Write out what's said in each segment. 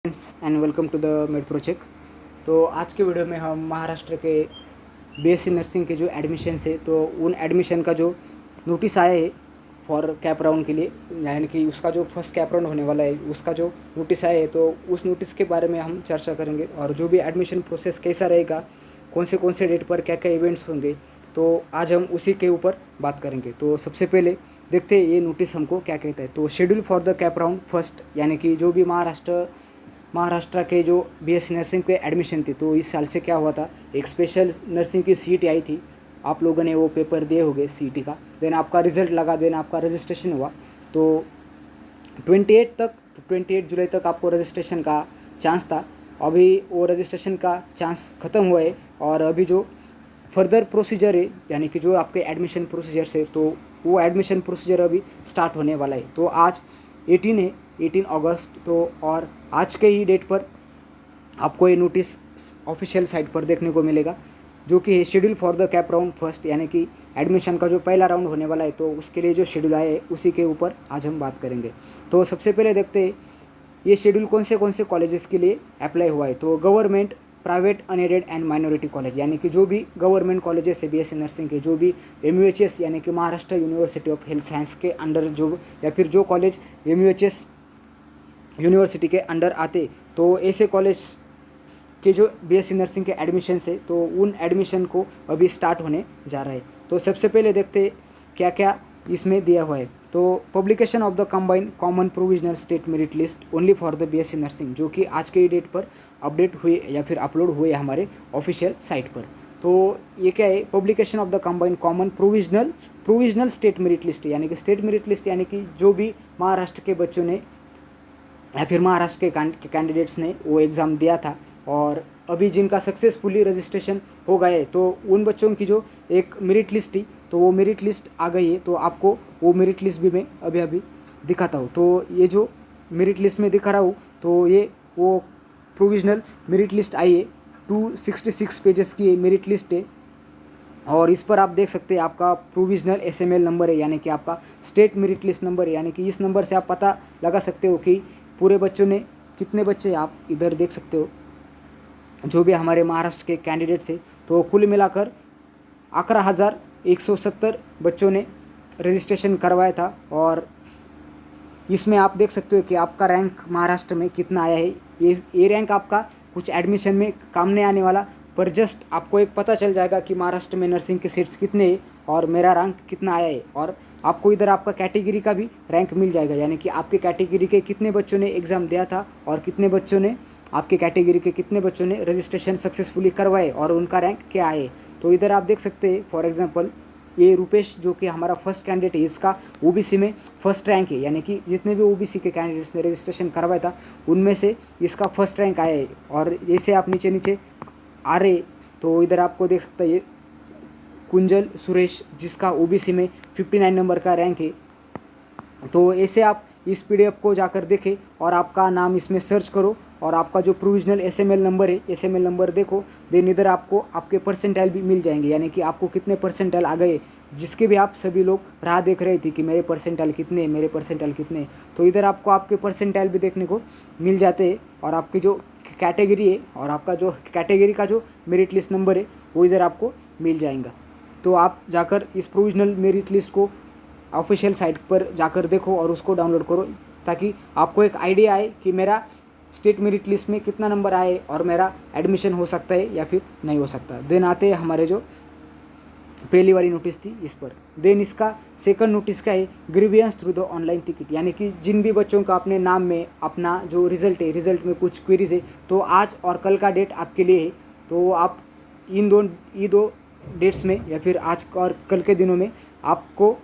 Friends and welcome to the made project. तो आज के वीडियो में हम महाराष्ट्र के बीएससी नर्सिंग के जो एडमिशन है तो उन एडमिशन का जो नोटिस आया है फॉर कैप राउंड के लिए, यानी कि उसका जो फर्स्ट कैप राउंड होने वाला है उसका जो नोटिस आया है तो उस नोटिस के बारे में हम चर्चा करेंगे और जो भी एडमिशन प्रोसेस कैसा रहेगा, कौन से डेट पर क्या क्या इवेंट्स होंगे, तो आज हम उसी के ऊपर बात करेंगे। तो सबसे पहले देखते हैं ये नोटिस हमको क्या कहता है। तो schedule for the cap round first, यानी कि जो भी महाराष्ट्र के जो बीएससी नर्सिंग के एडमिशन थी तो इस साल से क्या हुआ था, एक स्पेशल नर्सिंग की सीट आई थी। आप लोगों ने वो पेपर दिए होंगे सीटी का, देन आपका रिजल्ट लगा, देन आपका रजिस्ट्रेशन हुआ। तो 28 जुलाई तक आपको रजिस्ट्रेशन का चांस था। अभी वो रजिस्ट्रेशन का चांस ख़त्म हुआ है और अभी जो फर्दर प्रोसीजर है, यानी कि जो आपके एडमिशन प्रोसीजर से, तो वो एडमिशन प्रोसीजर अभी स्टार्ट होने वाला है। तो आज 18 है, 18 अगस्त। तो और आज के ही डेट पर आपको ये नोटिस ऑफिशियल साइट पर देखने को मिलेगा, जो कि है schedule for the cap round first, यानी कि एडमिशन का जो पहला राउंड होने वाला है तो उसके लिए जो शेड्यूल आया है उसी के ऊपर आज हम बात करेंगे। तो सबसे पहले देखते हैं ये शेड्यूल कौन से कॉलेजेस के लिए अप्लाई हुआ है। तो government, private, unaided and minority college, यानी कि जो भी गवर्नमेंट कॉलेजेस है बीएससी नर्सिंग के, जो भी MUHS यानी कि Maharashtra university of health science के अंडर जो, या फिर जो कॉलेज MUHS यूनिवर्सिटी के अंडर आते, तो ऐसे कॉलेज के जो बीएससी नर्सिंग के एडमिशन है तो उन एडमिशन को अभी स्टार्ट होने जा रहा है। तो सबसे पहले देखते क्या क्या इसमें दिया हुआ है। तो publication of the combined common provisional state merit list only for the BSc nursing, जो कि आज के डेट पर अपडेट हुए या फिर अपलोड हुए हमारे ऑफिशियल साइट पर। तो ये क्या है, publication of the combined common provisional state merit list, यानी कि स्टेट मेरिट लिस्ट, यानी कि जो भी महाराष्ट्र के बच्चों ने या फिर महाराष्ट्र के कैंडिडेट्स ने वो एग्ज़ाम दिया था और अभी जिनका सक्सेसफुली रजिस्ट्रेशन हो गया है तो उन बच्चों की जो एक मेरिट लिस्ट थी तो वो मेरिट लिस्ट आ गई है। तो आपको वो मेरिट लिस्ट भी मैं अभी दिखाता हूँ। तो ये जो मेरिट लिस्ट में दिखा रहा हूँ तो ये वो प्रोविजनल मेरिट लिस्ट आई है, 266 पेजेस की मेरिट लिस्ट है और इस पर आप देख सकते हैं आपका प्रोविजनल SML नंबर है, यानी कि आपका स्टेट मेरिट लिस्ट नंबर है। यानी कि इस नंबर से आप पता लगा सकते हो कि पूरे बच्चों ने कितने बच्चे, आप इधर देख सकते हो जो भी हमारे महाराष्ट्र के कैंडिडेट्स हैं, तो कुल मिलाकर 11,170 बच्चों ने रजिस्ट्रेशन करवाया था। और इसमें आप देख सकते हो कि आपका रैंक महाराष्ट्र में कितना आया है। ये रैंक आपका कुछ एडमिशन में काम नहीं आने वाला, पर जस्ट आपको एक पता चल जाएगा कि महाराष्ट्र में नर्सिंग के सीट्स कितने हैं और मेरा रैंक कितना आया है। और आपको इधर आपका कैटेगरी का भी रैंक मिल जाएगा, यानी कि आपके कैटेगरी के कितने बच्चों ने एग्ज़ाम दिया था और कितने बच्चों ने, आपके कैटेगरी के कितने बच्चों ने रजिस्ट्रेशन सक्सेसफुली करवाए और उनका रैंक क्या आए। तो इधर आप देख सकते हैं, फॉर एग्जांपल ये रूपेश जो कि हमारा फर्स्ट कैंडिडेट है, इसका OBC में फर्स्ट रैंक है, यानी कि जितने भी OBC के कैंडिडेट्स ने रजिस्ट्रेशन करवाया था उनमें से इसका फर्स्ट रैंक आया है। और जैसे आप नीचे आ रहे तो इधर आपको देख सकते हैं कुंजल सुरेश, जिसका OBC में 59 नंबर का रैंक है। तो ऐसे आप इस PDF को जाकर देखें और आपका नाम इसमें सर्च करो और आपका जो प्रोविजनल SML नंबर है, SML नंबर देखो, देन इधर आपको आपके परसेंटाइल भी मिल जाएंगे, यानी कि आपको कितने परसेंटाइल आ गए, जिसके भी आप सभी लोग राह देख रहे थे कि मेरे परसेंटाइल कितने। तो इधर आपको आपके परसेंटाइल भी देखने को मिल जाते हैं और आपकी जो कैटेगरी है और आपका जो कैटेगरी का जो मेरिट लिस्ट नंबर है वो इधर आपको मिल जाएगा। तो आप जाकर इस प्रोविजनल मेरिट लिस्ट को ऑफिशियल साइट पर जाकर देखो और उसको डाउनलोड करो, ताकि आपको एक आइडिया आए कि मेरा स्टेट मेरिट लिस्ट में कितना नंबर आए और मेरा एडमिशन हो सकता है या फिर नहीं हो सकता। देन आते हैं हमारे जो पहली वाली नोटिस थी इस पर। देन इसका सेकंड नोटिस का है grievance through the online ticket, यानी कि जिन भी बच्चों का अपने नाम में अपना जो रिजल्ट है, रिजल्ट में कुछ क्वेरीज है, तो आज और कल का डेट आपके लिए है। तो आप इन दो डेट्स में या फिर आज और कल के दिनों में आपको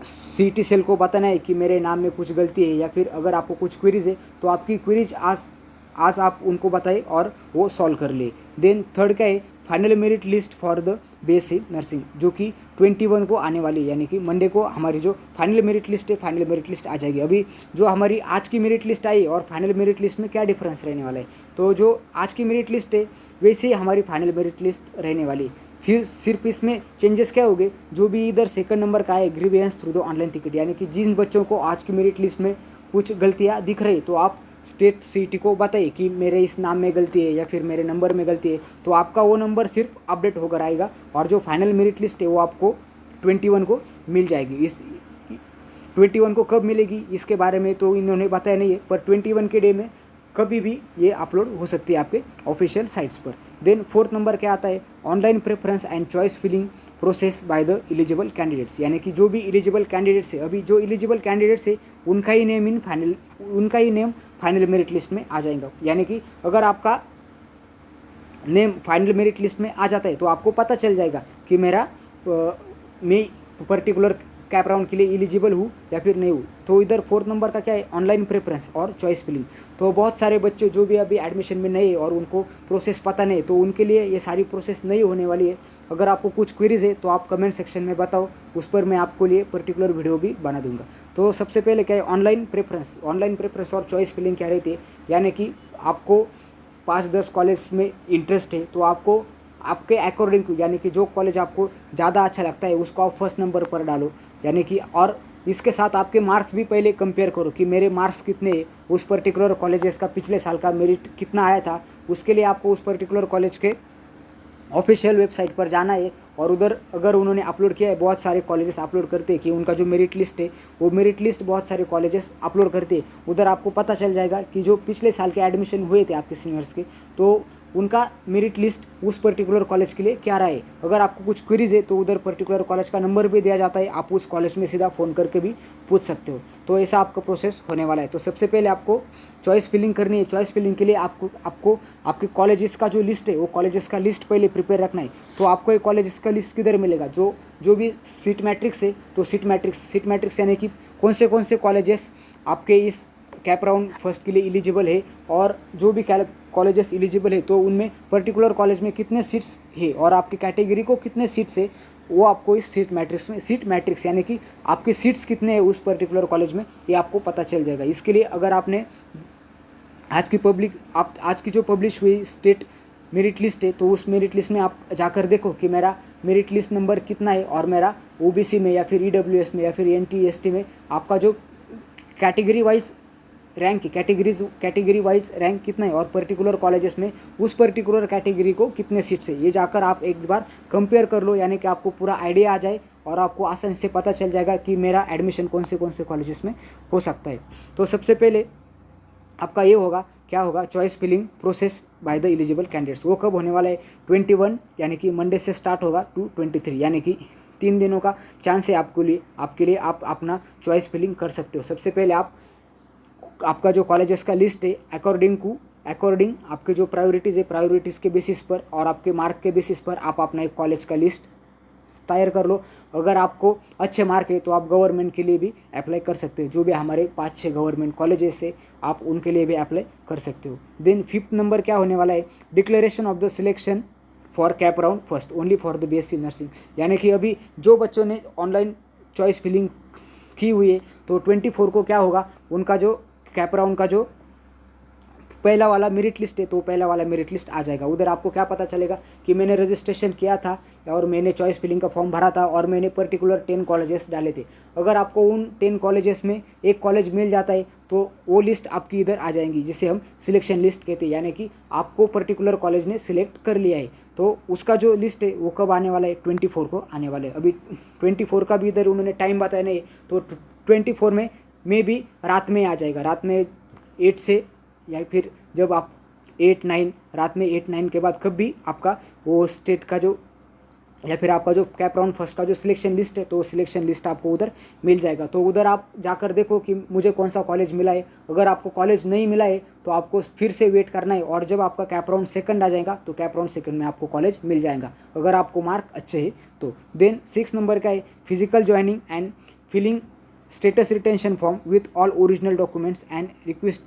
CT सेल को बताना है कि मेरे नाम में कुछ गलती है या फिर अगर आपको कुछ क्वेरीज है तो आपकी क्वेरीज आज आप उनको बताएं और वो सॉल्व कर ले। देन थर्ड का है final merit list for the BSc nursing, जो कि 21 को आने वाली है, यानी कि मंडे को हमारी जो फाइनल मेरिट लिस्ट है, फाइनल मेरिट लिस्ट आ जाएगी। अभी जो हमारी आज की मेरिट लिस्ट आई और फाइनल मेरिट लिस्ट में क्या डिफरेंस रहने वाला है, तो जो आज की मेरिट लिस्ट है वैसे ही हमारी फाइनल मेरिट लिस्ट रहने वाली है। फिर सिर्फ इसमें चेंजेस क्या हो गए, जो भी इधर सेकंड नंबर का है grievance through the online ticket, यानी कि जिन बच्चों को आज की मेरिट लिस्ट में कुछ गलतियां दिख रही तो आप स्टेट सीईटी को बताइए कि मेरे इस नाम में गलती है या फिर मेरे नंबर में गलती है, तो आपका वो नंबर सिर्फ अपडेट होकर आएगा और जो फाइनल मेरिट लिस्ट है वो आपको 21 को मिल जाएगी। इस 21 को कब मिलेगी इसके बारे में तो इन्होंने बताया नहीं है, पर 21 के डे में कभी भी ये अपलोड हो सकती है आपके ऑफिशियल साइट्स पर। देन 4th नंबर क्या आता है, online preference and choice filling process by the eligible candidates, यानी कि जो भी एलिजिबल कैंडिडेट्स है, अभी जो एलिजिबल कैंडिडेट्स है उनका ही नेम फाइनल मेरिट लिस्ट में आ जाएगा। यानी कि अगर आपका नेम फाइनल मेरिट लिस्ट में आ जाता है तो आपको पता चल जाएगा कि मैं पर्टिकुलर कैप राउंड के लिए एलिजिबल हूँ या फिर नहीं हूँ। तो इधर 4th नंबर का क्या है, ऑनलाइन प्रेफरेंस और चॉइस फिलिंग। तो बहुत सारे बच्चे जो भी अभी एडमिशन में नहीं है और उनको प्रोसेस पता नहीं, तो उनके लिए ये सारी प्रोसेस नहीं होने वाली है। अगर आपको कुछ क्वेरीज है तो आप कमेंट सेक्शन में बताओ, उस पर मैं आपको लिए पर्टिकुलर वीडियो भी बना दूंगा। तो सबसे पहले क्या है, ऑनलाइन प्रेफरेंस और चॉइस फिलिंग क्या रहती है, यानी कि आपको 5-10 कॉलेज में इंटरेस्ट है तो आपको आपके अकॉर्डिंग, यानी कि जो कॉलेज आपको ज़्यादा अच्छा लगता है उसको आप फर्स्ट नंबर पर डालो, यानी कि और इसके साथ आपके मार्क्स भी पहले कंपेयर करो कि मेरे मार्क्स कितने हैं, उस पर्टिकुलर कॉलेजेस का पिछले साल का मेरिट कितना आया था। उसके लिए आपको उस पर्टिकुलर कॉलेज के ऑफिशियल वेबसाइट पर जाना है और उधर अगर उन्होंने अपलोड किया है, बहुत सारे कॉलेजेस अपलोड करते हैं कि उनका जो मेरिट लिस्ट है वो मेरिट लिस्ट बहुत सारे कॉलेजेस अपलोड करते हैं। उधर आपको पता चल जाएगा कि जो पिछले साल के एडमिशन हुए थे आपके सीनियर्स के, तो उनका मेरिट लिस्ट उस पर्टिकुलर कॉलेज के लिए क्या रहा है। अगर आपको कुछ क्वेरीज है तो उधर पर्टिकुलर कॉलेज का नंबर भी दिया जाता है, आप उस कॉलेज में सीधा फ़ोन करके भी पूछ सकते हो। तो ऐसा आपका प्रोसेस होने वाला है। तो सबसे पहले आपको चॉइस फिलिंग करनी है। चॉइस फिलिंग के लिए आपको आपके कॉलेजेस का जो लिस्ट है वो कॉलेजेस का लिस्ट पहले प्रिपेयर रखना है। तो आपको ये कॉलेजेस का लिस्ट किधर मिलेगा, जो भी सीट मैट्रिक्स है, तो सीट मैट्रिक्स यानी कि कौन से कॉलेजेस आपके इस कैप राउंड फर्स्ट के लिए एलिजिबल है और जो भी कॉलेजेस एलिजिबल है तो उनमें पर्टिकुलर कॉलेज में कितने सीट्स है और आपकी कैटेगरी को कितने सीट्स है, वो आपको इस सीट मैट्रिक्स यानी कि आपके सीट्स कितने हैं उस पर्टिकुलर कॉलेज में, ये आपको पता चल जाएगा। इसके लिए अगर आपने आज की जो पब्लिश हुई स्टेट मेरिट लिस्ट है तो उस मेरिट लिस्ट में आप जाकर देखो कि मेरा मेरिट लिस्ट नंबर कितना है और मेरा ओबीसी में या फिर ईडब्ल्यूएस में या फिर एनटी एसटी में आपका जो कैटेगरी वाइज रैंक कितना है और पर्टिकुलर कॉलेजेस में उस पर्टिकुलर कैटेगरी को कितने सीट्स है, ये जाकर आप एक बार कंपेयर कर लो, यानी कि आपको पूरा आइडिया आ जाए और आपको आसानी से पता चल जाएगा कि मेरा एडमिशन कौन से कॉलेजेस में हो सकता है। तो सबसे पहले आपका ये होगा, क्या होगा, choice filling process by the eligible candidates. वो कब होने वाला है, 21 यानी कि मंडे से स्टार्ट होगा टू 23, यानी कि 3 दिनों का चांस है आपके लिए आप अपना चॉइस फिलिंग कर सकते हो। सबसे पहले आपका जो कॉलेजेस का लिस्ट है अकॉर्डिंग आपके जो प्रायोरिटीज़ है, प्रायोरिटीज़ के बेसिस पर और आपके मार्क के बेसिस पर आप अपना एक कॉलेज का लिस्ट तैयार कर लो। अगर आपको अच्छे मार्क है तो आप गवर्नमेंट के लिए भी अप्लाई कर सकते हो। जो भी हमारे 5-6 गवर्नमेंट कॉलेजेस है आप उनके लिए भी अप्लाई कर सकते हो। देन 5th नंबर क्या होने वाला है, declaration of the selection for cap round first only for the BSc nursing, यानी कि अभी जो बच्चों ने ऑनलाइन चॉइस फिलिंग की हुई है तो 24 को क्या होगा, उनका जो कैप राउंड का जो पहला वाला मेरिट लिस्ट है तो पहला वाला मेरिट लिस्ट आ जाएगा। उधर आपको क्या पता चलेगा कि मैंने रजिस्ट्रेशन किया था और मैंने चॉइस फिलिंग का फॉर्म भरा था और मैंने पर्टिकुलर 10 कॉलेजेस डाले थे। अगर आपको उन 10 कॉलेजेस में एक कॉलेज मिल जाता है तो वो लिस्ट आपकी इधर आ जाएंगी, जिसे हम सिलेक्शन लिस्ट कहते हैं, यानी कि आपको पर्टिकुलर कॉलेज ने सिलेक्ट कर लिया है। तो उसका जो लिस्ट है वो कब आने वाला है, 24 को आने वाला है। अभी 24 का भी इधर उन्होंने टाइम बताया नहीं, तो 24 में भी रात में आ जाएगा, रात में 8 से या फिर जब आप 8-9 रात में 8-9 के बाद कब भी आपका वो स्टेट का जो या फिर आपका जो कैप राउंड फर्स्ट का जो सिलेक्शन लिस्ट है तो सिलेक्शन लिस्ट आपको उधर मिल जाएगा। तो उधर आप जाकर देखो कि मुझे कौन सा कॉलेज मिला है। अगर आपको कॉलेज नहीं मिला है तो आपको फिर से वेट करना है और जब आपका कैप राउंड सेकंड आ जाएगा तो कैप राउंड सेकंड में आपको कॉलेज मिल जाएगा अगर आपको मार्क अच्छे है तो। देन 6 नंबर का है physical joining and filling status retention form with all original documents and request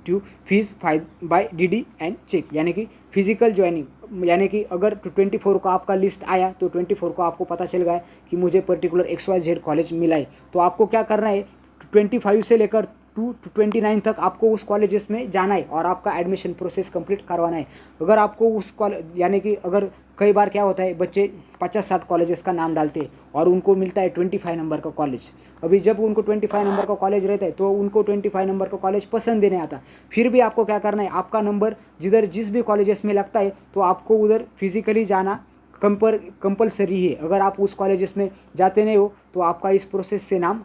to fees by DD and check, यानी कि फिजिकल ज्वाइनिंग, यानी कि अगर 24 को आपका लिस्ट आया तो 24 को आपको पता चल गया कि मुझे पर्टिकुलर XYZ कॉलेज मिला है, तो आपको क्या करना है 25 से लेकर टू 29 तक आपको उस कॉलेजेस में जाना है और आपका एडमिशन प्रोसेस कंप्लीट करवाना है। अगर आपको उस कॉलेज यानी कि अगर कई बार क्या होता है, बच्चे 50-60 कॉलेजेस का नाम डालते हैं और उनको मिलता है 25 नंबर का कॉलेज। अभी जब उनको 25 नंबर का कॉलेज रहता है तो उनको 25 नंबर का कॉलेज पसंद नहीं आता। फिर भी आपको क्या करना है, आपका नंबर जिस भी कॉलेजेस में लगता है तो आपको उधर फिजिकली जाना कंपलसरी है। अगर आप उस कॉलेजेस में जाते नहीं हो तो आपका इस प्रोसेस से नाम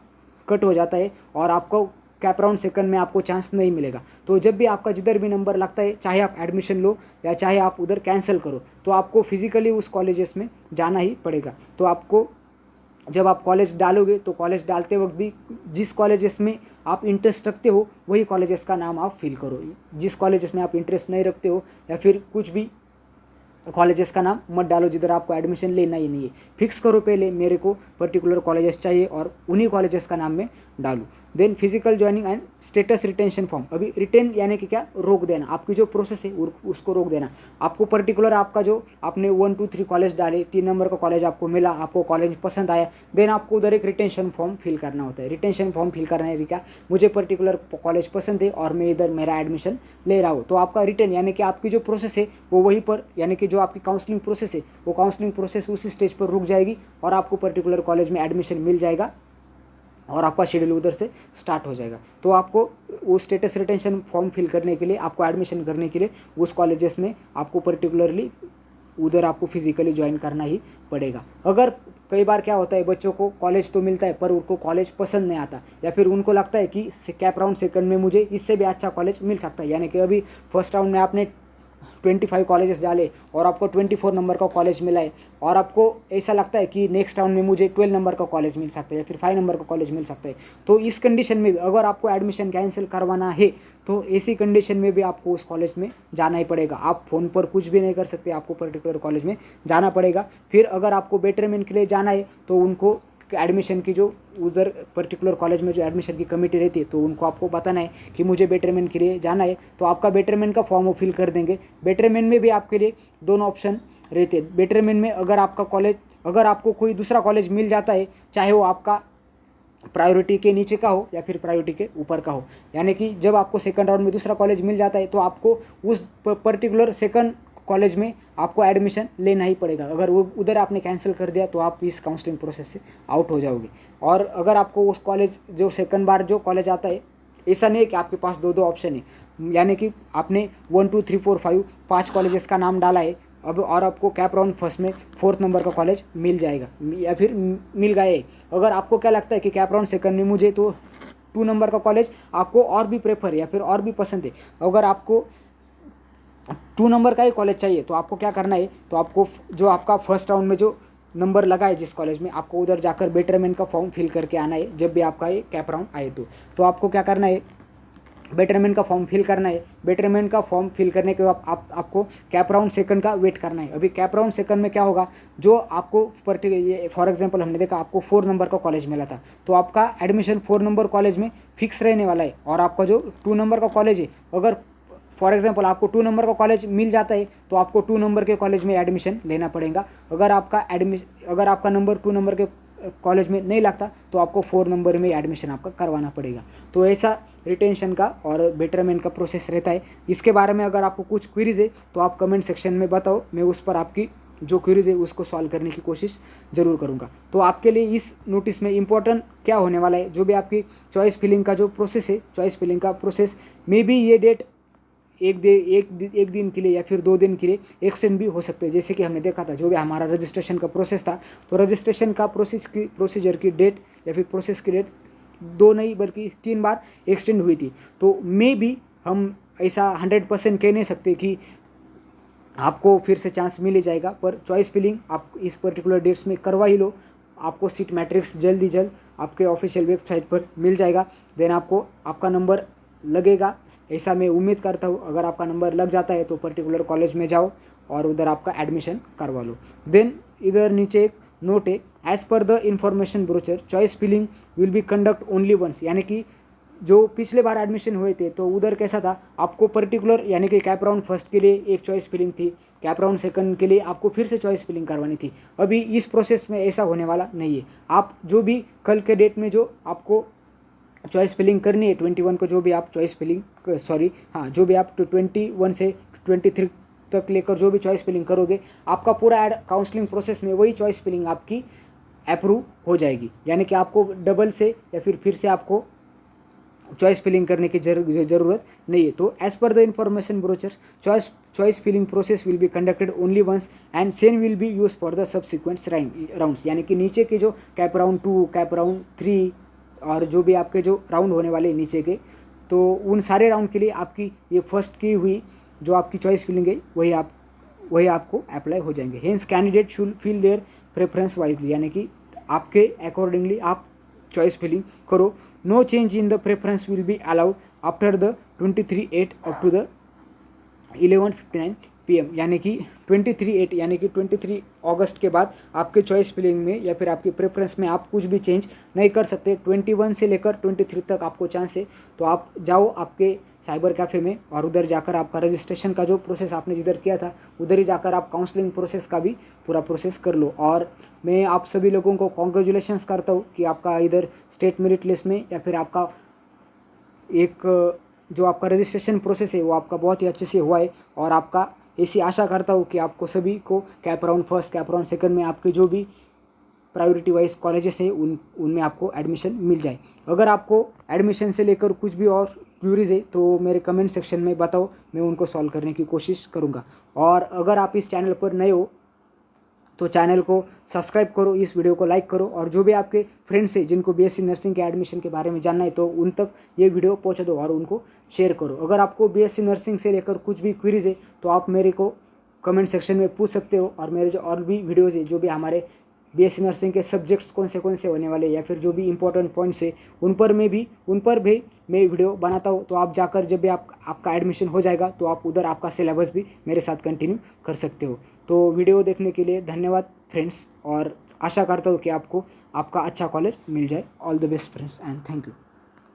कट हो जाता है और आपको कैप राउंड सेकंड में आपको चांस नहीं मिलेगा। तो जब भी आपका जिधर भी नंबर लगता है, चाहे आप एडमिशन लो या चाहे आप उधर कैंसिल करो, तो आपको फिजिकली उस कॉलेजेस में जाना ही पड़ेगा। तो आपको जब आप कॉलेज डालोगे तो कॉलेज डालते वक्त भी जिस कॉलेजेस में आप इंटरेस्ट रखते हो वही कॉलेजेस का नाम आप फिल करो। जिस कॉलेजेस में आप इंटरेस्ट नहीं रखते हो या फिर कुछ भी कॉलेजेस का नाम मत डालो जिधर आपको एडमिशन लेना ही नहीं है। फिक्स करो पहले मेरे को पर्टिकुलर कॉलेजेस चाहिए और उन्हीं कॉलेजेस का नाम मैं डालूँ। Then physical joining and status retention form. अभी रिटेन यानी कि क्या, रोक देना, आपकी जो प्रोसेस है उसको रोक देना। आपको पर्टिकुलर आपका जो आपने 1 2 3 कॉलेज डाले, 3 नंबर का कॉलेज आपको मिला, आपको कॉलेज पसंद आया, देन आपको उधर एक रिटेंशन फॉर्म फिल करना होता है। रिटेंशन फॉर्म फिल करना है क्या, मुझे पर्टिकुलर कॉलेज पसंद है और मैं इधर मेरा एडमिशन ले रहा हूँ। तो आपका रिटेन यानी कि आपकी जो प्रोसेस है वो वहीं पर, यानी कि जो आपकी काउंसलिंग प्रोसेस है वो काउंसलिंग प्रोसेस उसी स्टेज पर रुक जाएगी और आपको पर्टिकुलर कॉलेज में एडमिशन मिल जाएगा और आपका शेड्यूल उधर से स्टार्ट हो जाएगा। तो आपको वो स्टेटस रिटेंशन फॉर्म फिल करने के लिए, आपको एडमिशन करने के लिए उस कॉलेजेस में आपको पर्टिकुलरली उधर आपको फिजिकली ज्वाइन करना ही पड़ेगा। अगर कई बार क्या होता है, बच्चों को कॉलेज तो मिलता है पर उनको कॉलेज पसंद नहीं आता या फिर उनको लगता है कि कैप राउंड सेकंड में मुझे इससे भी अच्छा कॉलेज मिल सकता है। यानी कि अभी फर्स्ट राउंड में आपने 25 कॉलेजेस डाले और आपको 24 नंबर का कॉलेज मिला है और आपको ऐसा लगता है कि नेक्स्ट राउंड में मुझे 12 नंबर का कॉलेज मिल सकता है या फिर 5 नंबर का कॉलेज मिल सकता है। तो इस कंडीशन में भी अगर आपको एडमिशन कैंसिल करवाना है तो ऐसी कंडीशन में भी आपको उस कॉलेज में जाना ही पड़ेगा। आप फ़ोन पर कुछ भी नहीं कर सकते, आपको पर्टिकुलर कॉलेज में जाना पड़ेगा। फिर अगर आपको बेटरमेंट के लिए जाना है तो उनको एडमिशन की जो उधर पर्टिकुलर कॉलेज में जो एडमिशन की कमेटी रहती है तो उनको आपको बताना है कि मुझे बेटरमेंट के लिए जाना है, तो आपका बेटरमेंट का फॉर्म वो फिल कर देंगे। बेटरमेंट में भी आपके लिए दोनों ऑप्शन रहते हैं। बेटरमेंट में अगर आपका कॉलेज, अगर आपको कोई दूसरा कॉलेज मिल जाता है, चाहे वो आपका प्रायोरिटी के नीचे का हो या फिर प्रायोरिटी के ऊपर का हो, यानी कि जब आपको सेकंड राउंड में दूसरा कॉलेज मिल जाता है तो आपको उस पर्टिकुलर सेकंड कॉलेज में आपको एडमिशन लेना ही पड़ेगा। अगर वो उधर आपने कैंसिल कर दिया तो आप इस काउंसलिंग प्रोसेस से आउट हो जाओगे। और अगर आपको उस कॉलेज जो सेकंड बार जो कॉलेज आता है, ऐसा नहीं है कि आपके पास दो ऑप्शन है, यानी कि आपने 1 2 3 4 5 5 कॉलेजेस का नाम डाला है अब, और आपको कैप राउंड फर्स्ट में 4th नंबर का कॉलेज मिल जाएगा या फिर मिल गया है। अगर आपको क्या लगता है कि कैप राउंड सेकंड में मुझे तो 2 नंबर का कॉलेज आपको और भी प्रेफर या फिर और भी पसंद है, अगर आपको 2 नंबर का ही कॉलेज चाहिए तो आपको क्या करना है, तो आपको जो आपका फर्स्ट राउंड में जो नंबर लगा है जिस कॉलेज में, आपको उधर जाकर बेटरमेंट का फॉर्म फिल करके आना है। जब भी आपका ये कैप राउंड आए तो आपको क्या करना है, बेटरमेंट का फॉर्म फिल करना है। बेटरमेंट का फॉर्म फिल करने के बाद आपको कैप राउंड सेकंड का वेट करना है। अभी कैप राउंड सेकंड में क्या होगा, जो आपको पर्टिकुलर फॉर एग्जांपल हमने देखा आपको 4 नंबर का कॉलेज मिला था तो आपका एडमिशन 4 नंबर कॉलेज में फिक्स रहने वाला है। और आपका जो 2 नंबर का कॉलेज है, अगर फॉर एग्जांपल आपको 2 नंबर का कॉलेज मिल जाता है तो आपको 2 नंबर के कॉलेज में एडमिशन लेना पड़ेगा। अगर आपका नंबर 2 नंबर के कॉलेज में नहीं लगता तो आपको 4 नंबर में एडमिशन आपका करवाना पड़ेगा। तो ऐसा रिटेंशन का और बेटरमेंट का प्रोसेस रहता है। इसके बारे में अगर आपको कुछ क्वेरीज है तो आप कमेंट सेक्शन में बताओ, मैं उस पर आपकी जो क्वेरीज है उसको सॉल्व करने की कोशिश ज़रूर करूँगा। तो आपके लिए इस नोटिस में इंपॉर्टेंट क्या होने वाला है, जो भी आपकी चॉइस फिलिंग का जो प्रोसेस है, चॉइस फिलिंग का प्रोसेस में भी ये डेट एक दिन के लिए या फिर 2 दिन के लिए एक्सटेंड भी हो सकते हैं। जैसे कि हमने देखा था जो भी हमारा रजिस्ट्रेशन का प्रोसेस था, तो रजिस्ट्रेशन का प्रोसीजर की डेट या फिर प्रोसेस की डेट 2 नहीं बल्कि 3 बार एक्सटेंड हुई थी। तो मे भी हम ऐसा 100% कह नहीं सकते कि आपको फिर से चांस मिल ही जाएगा, पर चॉइस फिलिंग आप इस पर्टिकुलर डेट्स में करवा ही लो। आपको सीट मैट्रिक्स जल्द ही जल्द आपके ऑफिशियल वेबसाइट पर मिल जाएगा। देन आपको आपका नंबर लगेगा, ऐसा मैं उम्मीद करता हूँ। अगर आपका नंबर लग जाता है तो पर्टिकुलर कॉलेज में जाओ और उधर आपका एडमिशन करवा लो। देन इधर नीचे एक नोट है, as per the information brochure choice filling will be conduct only once. यानी कि जो पिछले बार एडमिशन हुए थे तो उधर कैसा था, आपको पर्टिकुलर यानी कि कैप राउंड फर्स्ट के लिए एक चॉइस फिलिंग थी, कैप राउंड सेकंड के लिए आपको फिर से चॉइस फिलिंग करवानी थी। अभी इस प्रोसेस में ऐसा होने वाला नहीं है। आप जो भी कल के डेट में जो आपको चॉइस फिलिंग करनी है 21 को, जो भी आप चॉइस फिलिंग जो भी आप 21 से 23 तक लेकर जो भी चॉइस फिलिंग करोगे, आपका पूरा काउंसलिंग प्रोसेस में वही चॉइस फिलिंग आपकी अप्रूव हो जाएगी। यानी कि आपको डबल से या फिर से आपको चॉइस फिलिंग करने की ज़रूरत नहीं है। तो as per the information brochure, choice filling process will be conducted only once and same will be use for the subsequent rounds. यानी कि नीचे के जो कैप राउंड 2, कैप राउंड 3 और जो भी आपके जो राउंड होने वाले नीचे के, तो उन सारे राउंड के लिए आपकी ये फर्स्ट की हुई जो आपकी चॉइस फिलिंग है वही आपको अप्लाई हो जाएंगे। Hence candidate should fill their preference wisely, यानी कि आपके अकॉर्डिंगली आप चॉइस फिलिंग करो। No change in the preference will be allowed after the 23/8 up to the 11:59 PM। यानी कि 23/8 यानी कि 23 अगस्त के बाद आपके चॉइस फिलिंग में या फिर आपकी प्रेफरेंस में आप कुछ भी चेंज नहीं कर सकते। 21 से लेकर 23 तक आपको चांस है, तो आप जाओ आपके साइबर कैफ़े में और उधर जाकर आपका रजिस्ट्रेशन का जो प्रोसेस आपने जिधर किया था उधर ही जाकर आप काउंसलिंग प्रोसेस का भी पूरा प्रोसेस कर लो। और मैं आप सभी लोगों को कॉन्ग्रेचुलेशंस करता हूँ कि आपका इधर स्टेट मेरिट लिस्ट में या फिर आपका एक जो आपका रजिस्ट्रेशन प्रोसेस है वो आपका बहुत ही अच्छे से हुआ है। और आपका ऐसी आशा करता हूँ कि आपको सभी को cap round first, cap round second में आपके जो भी प्रायोरिटी वाइज कॉलेजेस है उनमें आपको एडमिशन मिल जाए। अगर आपको एडमिशन से लेकर कुछ भी और क्यूरीज है तो मेरे कमेंट सेक्शन में बताओ, मैं उनको सॉल्व करने की कोशिश करूँगा। और अगर आप इस चैनल पर नए हो तो चैनल को सब्सक्राइब करो, इस वीडियो को लाइक करो, और जो भी आपके फ्रेंड्स हैं जिनको बीएससी नर्सिंग के एडमिशन के बारे में जानना है तो उन तक ये वीडियो पहुंचा दो और उनको शेयर करो। अगर आपको बीएससी नर्सिंग से लेकर कुछ भी क्वेरीज है तो आप मेरे को कमेंट सेक्शन में पूछ सकते हो। और मेरे जो और भी वीडियोज़ है, जो भी हमारे बीएससी नर्सिंग के सब्जेक्ट्स कौन से होने वाले या फिर जो भी इंपॉर्टेंट पॉइंट्स है उन पर भी मैं वीडियो बनाता हूँ। तो आप जाकर जब भी आपका एडमिशन हो जाएगा तो आप उधर आपका सिलेबस भी मेरे साथ कंटिन्यू कर सकते हो। तो वीडियो देखने के लिए धन्यवाद फ्रेंड्स, और आशा करता हूँ कि आपको आपका अच्छा कॉलेज मिल जाए। All the best friends and thank you.